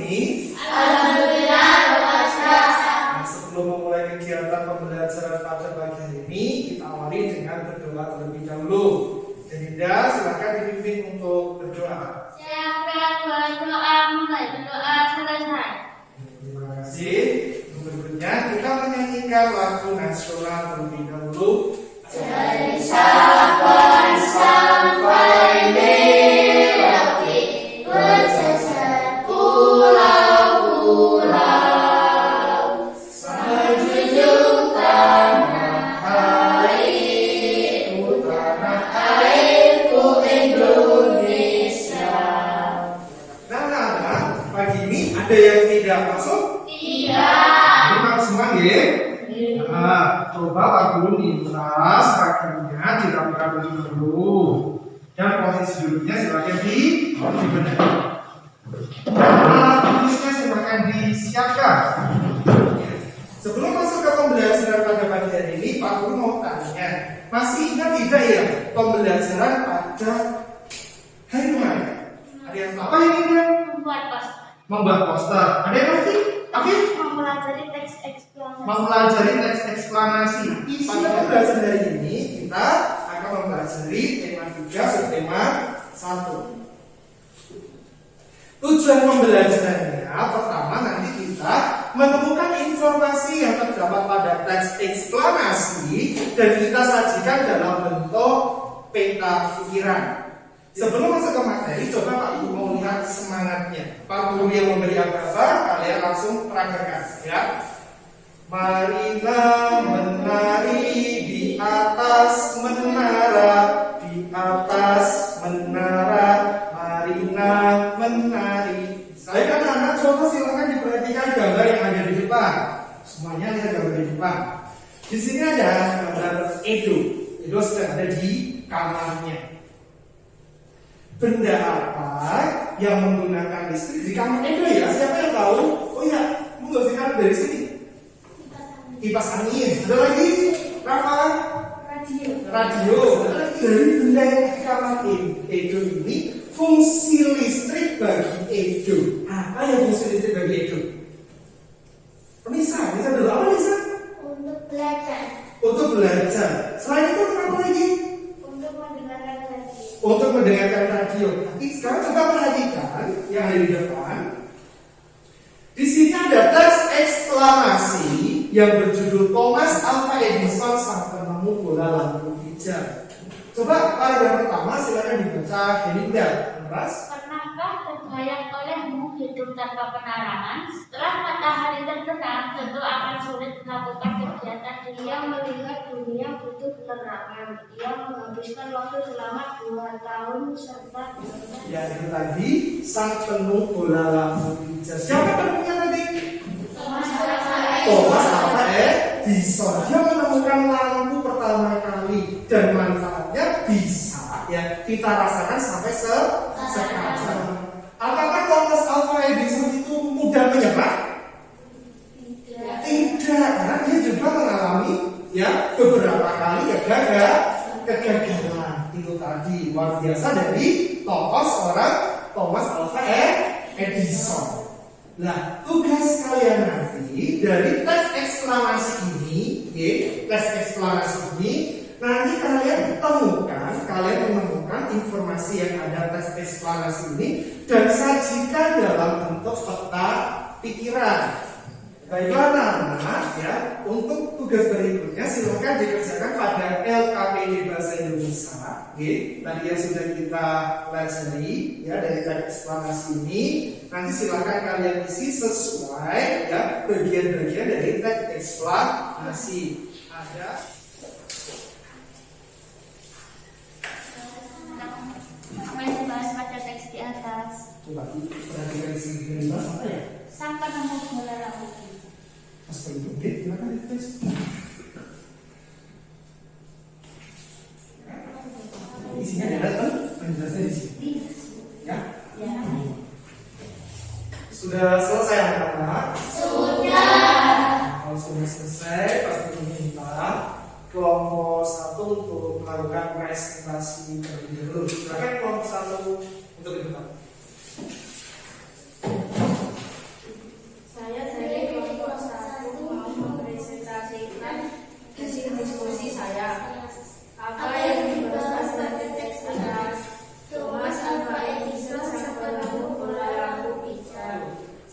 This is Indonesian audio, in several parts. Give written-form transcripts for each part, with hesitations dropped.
ini? Alhamdulillah luar biasa. Nah, sebelum memulai kegiatan pembelajaran pada pagi hari ini, kita awali dengan berdoa terlebih dahulu. Dinda, silakan dipimpin untuk berdoa. Siapa yang berdoa mulai berdoa selesai. Terima kasih. Berikutnya kita menyanyikan lagu nasional terlebih dahulu. Dari Sabang sampai Merauke, berjajar pulau-pulau, menjunjung tanah airku, tanah airku Indonesia. Nah, pagi ini ada yang tidak masuk? Tidak. Ini masuk semua ya? Nah, coba lagu lintas kakinya dirapikan dulu dan posisi duduknya silakan dibenahi. Alat tulisnya silakan disiapkan. Sebelum masuk ke pembelajaran pada pagi hari ini, Pak Guru mau tanya, masih ingat tidak ya pembelajaran pada hari mana? Ada yang tahu? Apa yang ingat? Membuat poster. Membuat poster. Ada yang ngerti? Afif? Mempelajari teks eksplanasi. Mempelajari teks eksplanasi. Pada pembelajaran hari ini kita akan mempelajari tema 3 subtema 1. Tujuan pembelajarannya pertama nanti kita menemukan informasi yang terdapat pada teks eksplanasi dan kita sajikan dalam bentuk peta pikiran. Sebelum masuk ke materi, coba Pak Guru mau lihat semangatnya. Pak Guru yang memberi apa-apa, kalian langsung peragakan ya. Marina menari di atas menara, di atas menara, Marina menari. Saya kan anak, coba silakan diperhatikan gambar yang ada di depan. Semuanya lihat gambar di depan. Di sini ada gambar Edo. Edo sedang ada di kamarnya. Benda apa yang menggunakan listrik di kamar Edo ya? Siapa yang tahu? Oh iya, monggo silakan dari sini. Kipas angin. Ada lagi? Apa? Radio. Dari benda yang di kamar Edo ini, fungsi listrik bagi Edo. Apa yang fungsi listrik bagi Edo? Nisa dulu apa Nisa? Untuk belajar. Untuk belajar. Selain itu apa lagi? Untuk mendengarkan radio. Untuk mendengarkan radio. Nanti sekarang coba perhatikan yang ada di depan. Di sini ada teks eksklamasi yang berjudul Thomas Alva Edison sang penemu bola lampu hijau. Coba paragraf pertama silakan dibaca Helinda. Mas. Pernahkah terbayang olehmu hidup tanpa penerangan? Setelah matahari terbenam, tentu akan sulit melakukan kegiatan. Dia melihat dunia butuh penerangan. Dia menghabiskan waktu selama 2 tahun serta Ya itu tadi sang penemu bola lampu hijau. Siapa penemunya tadi? Thomas Alva Thomas Alva Edison. Dia menemukan lampu pertama kali dan manfaatnya bisa ya kita rasakan sampai sekarang. Apakah Thomas Alva Edison itu mudah menyerah? Tidak, karena dia juga mengalami ya beberapa kali kegagalan. Itu tadi luar biasa dari seorang Thomas Alva Edison. Nah, tugas kalian nanti dari teks eksklamasi ini, nanti kalian menemukan informasi yang ada teks eksklamasi ini dan sajikan dalam bentuk peta pikiran. Baiklah anak-anak ya, untuk tugas berikutnya silakan dikerjakan pada LKPD Bahasa Indonesia. Tadi yang sudah kita pelajari ya dari teks eksplanasi ini, nanti silakan kalian isi sesuai ya bagian-bagian dari teks eksplanasi. Ada apa yang dibahas pada teks di atas? coba perhatikan di sini apa ya? Sang penemu bola lampu. Mas Penduduk, silakan ditulis. Isinya ada kan? Penjelasannya di sini. Ya? Ya. Sudah selesai anak-anak? Sudah. Kalau sudah selesai, pasti minta kelompok 1 untuk melakukan presentasi terlebih dahulu. Silakan kelompok 1 untuk di depan.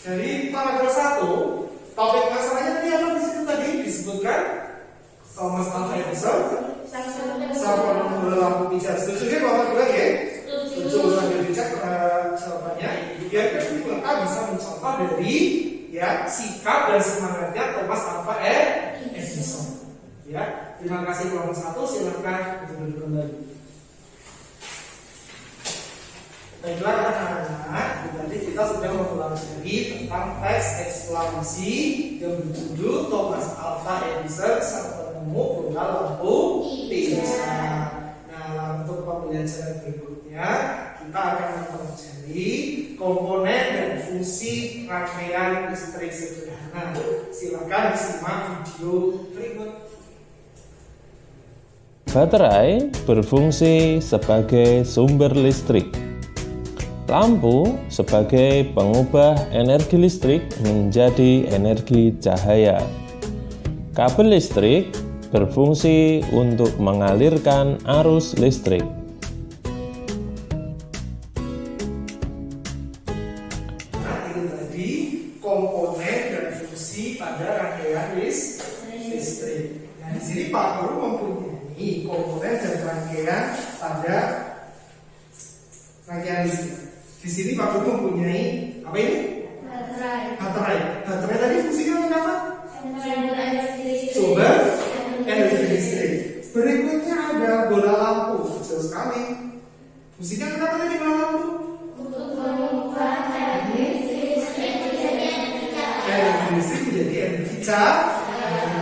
Dari paragraf 1, topik masalahnya tadi apa di situ tadi disebutkan Thomas Alva Edison sama bola lampu pijar. Setuju kan Bapak bilang ya? Setuju. Sambil dicek jawabannya. Biar kita bisa mencontoh dari ya sikap dan semangatnya Thomas Alva Edison. Ya, terima kasih kelompok 1. Silakan duduk kembali. Baiklah anak-anak, tadi kita sudah mempelajari tentang teks eksklamasi yang berjudul Thomas Alva Edison sang penemu bola lampu pijar. Nah, untuk pembelajaran berikutnya kita akan mempelajari komponen dan fungsi rangkaian listrik sederhana. Silakan disimak video berikut. Baterai berfungsi sebagai sumber listrik. Lampu sebagai pengubah energi listrik menjadi energi cahaya. Kabel listrik berfungsi untuk mengalirkan arus listrik. Nah, itu tadi komponen dan fungsi pada rangkaian listrik. Nah, di sini Pak Guru mempunyai komponen dan rangkaian pada rangkaian listrik. Di sini Pak Guru mempunyai apa ini? Baterai. Baterai tadi fungsinya apa? Sumber energi listrik. Berikutnya ada bola lampu. Jauh sekali. Fungsinya kenapa tadi bola lampu? Energi listrik menjadi energi cahaya.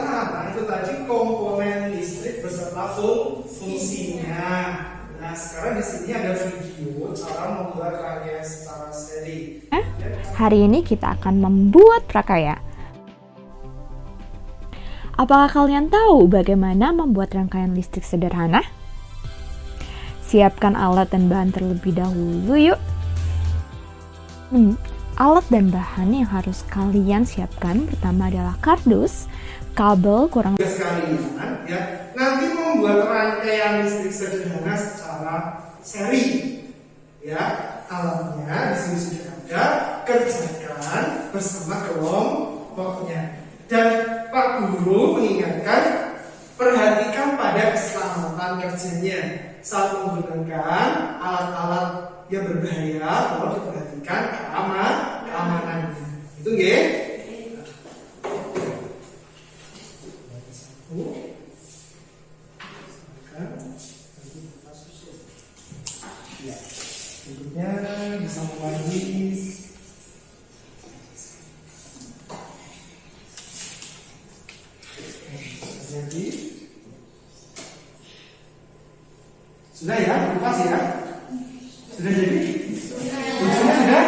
Nah, itu tadi komponen listrik beserta fungsinya. Nah, sekarang di sini ada video cara membuat rangkaian secara seri. Hari ini kita akan membuat prakarya. Apakah kalian tahu bagaimana membuat rangkaian listrik sederhana? Siapkan alat dan bahan terlebih dahulu yuk. Alat dan bahan yang harus kalian siapkan pertama adalah kardus, kabel kurang Sekalian ya, nanti membuat rangkaian listrik sederhana secara seri. Ya, alatnya di sini sudah ada, kerjakan bersama kelompoknya. Dan Pak Guru mengingatkan, perhatikan pada keselamatan kerjanya saat menggunakan alat-alat yang berbahaya. Kalau diperhatikan keamanannya. Itu ya. Berikutnya bisa mulai. Jadi sudah ya, lepas ya. Sudah jadi? Sudah?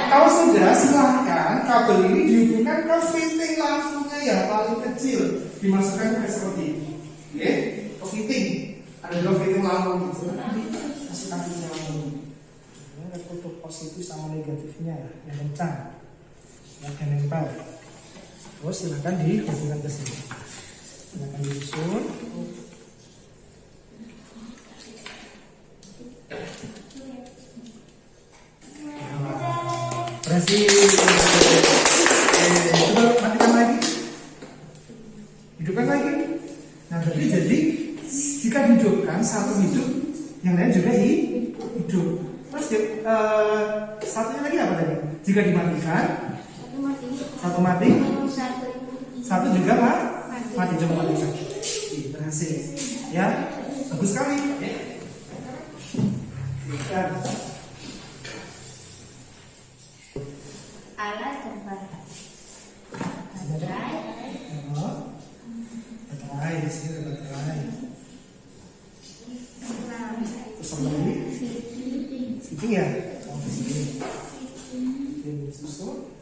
Kalau sudah, silahkan kabel ini dihubungkan ke fitting lampunya yang paling kecil, dimasukkan ke seperti ini. Oke, ke fitting. Ada dua fitting lampu gitu. Nanti masukkan fitting lampu ini. Ini ada kutub positif sama negatifnya yang kencang, yang nempel. Terus silahkan dihubungkan ke sini. Silahkan disusun. Berhasil. Coba matikan lagi. Hidupkan lagi. Nah, berarti jadi jika dihidupkan satu hidup, yang lain juga hidup. Terus satunya lagi apa tadi? Jika dimatikan, satu mati, satu juga mati coba matikan. Berhasil. Ya, bagus sekali. Alat dan bahan. Baterai di sini ada baterai. Terus apa lagi? Fitting ya? Oh, fitting. Susun.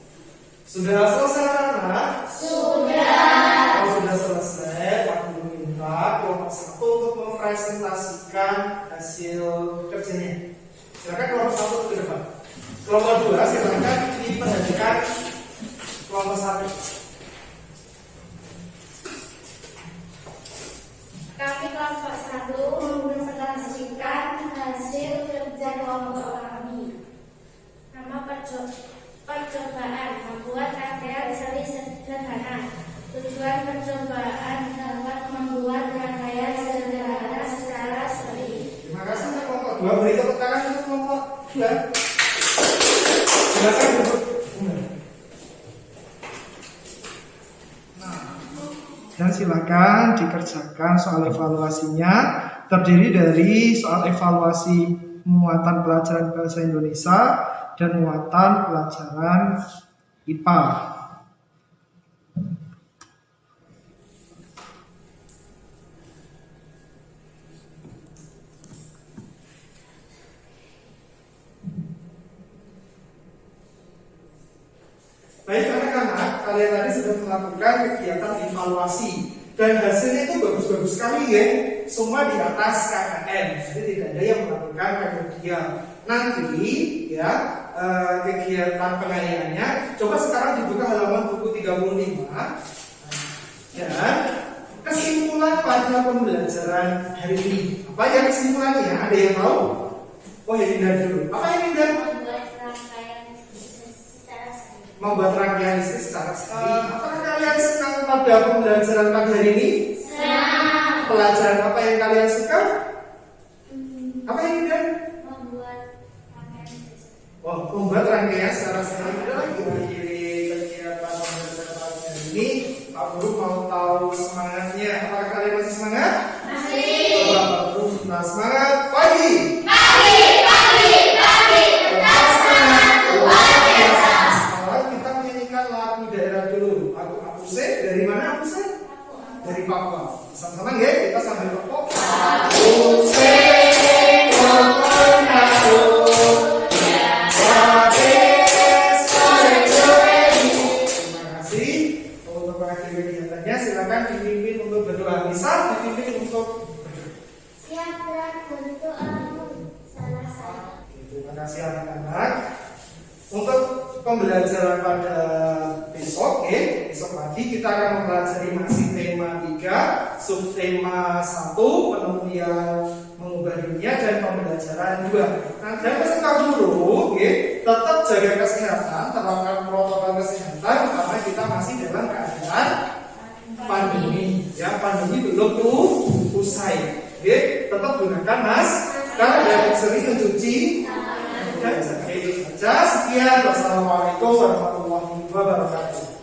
Sudah selesai anak? Sudah. Kalau sudah selesai, Pak Guru minta kelompok 1 untuk mempresentasikan hasil kerjanya. Silakan kelompok 1 ke depan. Kelompok 2 silakan diperhatikan kelompok 1. Kami kelompok 1 mempresentasikan hasil kerja kelompok kami. Nama percobaan membuat rangkaian seri sederhana. Tujuan percobaan dapat membuat rangkaian sederhana secara seri. Terima kasih untuk kelompok 2. Beri tepuk tangan untuk kelompok 2. Silakan duduk. Dan silakan dikerjakan soal evaluasinya. Terdiri dari soal evaluasi muatan pelajaran bahasa Indonesia dan muatan pelajaran IPA. Baik anak-anak, kalian tadi sudah melakukan kegiatan evaluasi dan hasilnya itu bagus-bagus sekali ya. Semua di atas KKM, jadi tidak ada yang melakukan remedial. Nanti ya kegiatan pengayaiannya, coba sekarang dibuka halaman buku 35 dan kesimpulan pada pembelajaran hari ini. Apa ya kesimpulannya? Ada yang tahu? Oh ya, Dinda dulu. Apa yang Dinda? Membuat rangkaian listrik secara seri. Apakah kalian senang pada pembelajaran pagi hari ini? Senang. Pelajaran apa yang kalian suka? Apa yang Dinda? Membuat rangkaian listrik. Oh, membuat rangkaian secara seri. Ada lagi mengakhiri kegiatan pembelajaran pagi hari ini. Pak Guru mau tahu semangatnya. Apakah kalian masih semangat? Masih. Coba Pak Guru minta semangat pagi. Tetap semangat luar biasa. Sekarang kita menyanyikan lagu daerah dulu. Lagu Apuse. Dari mana Apuse? Dari Papua. Sama-sama ya, kita sambil tepuk. Apuse. Silakan dipimpin untuk berdoa. Bisa dipimpin untuk berdoa. Siap gerak berdoa. Salah satu. Terima kasih anak-anak. Untuk pembelajaran pada besok, besok pagi kita akan mempelajari masih tema 3, subtema 1, penemuan mengubah dunia dan pembelajaran 2. Nah, dan peserta guru, tetap jaga kesehatan, terapkan protokol kesehatan karena kita masih dalam keadaan pandemi. Ya, pandemi belum usai. Tetap gunakan masker dan sering mencuci tangan. Sekian, wassalamualaikum warahmatullahi wabarakatuh.